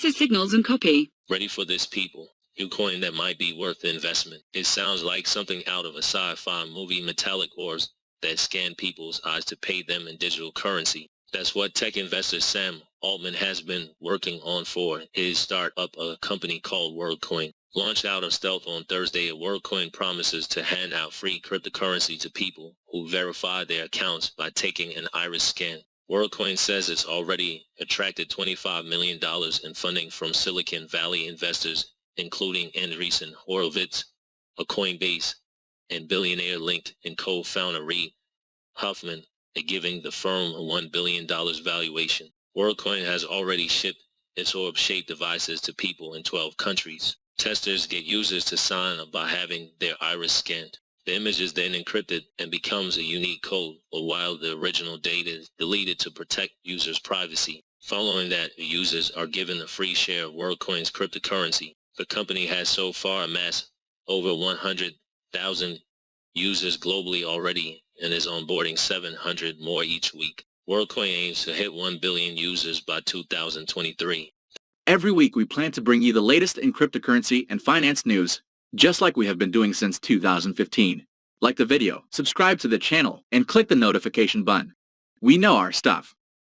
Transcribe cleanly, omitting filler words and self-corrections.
Process signals and copy. Ready for this, people? New coin that might be worth the investment. It sounds like something out of a sci-fi movie. Metallic orbs that scan people's eyes to pay them in digital currency. That's what tech investor Sam Altman has been working on for his startup, a company called WorldCoin. Launched out of stealth on Thursday, WorldCoin promises to hand out free cryptocurrency to people who verify their accounts by taking an iris scan. WorldCoin says it's already attracted $25 million in funding from Silicon Valley investors, including Andreessen Horowitz, a Coinbase and billionaire LinkedIn co-founder Reid Hoffman, giving the firm a $1 billion valuation. WorldCoin has already shipped its orb-shaped devices to people in 12 countries. Testers get users to sign up by having their iris scanned. The image is then encrypted and becomes a unique code, while the original data is deleted to protect users' privacy. Following that, the users are given a free share of WorldCoin's cryptocurrency. The company has so far amassed over 100,000 users globally already and is onboarding 700 more each week. WorldCoin aims to hit 1 billion users by 2023. Every week we plan to bring you the latest in cryptocurrency and finance news, just like we have been doing since 2015. Like the video, subscribe to the channel, and click the notification button. We know our stuff.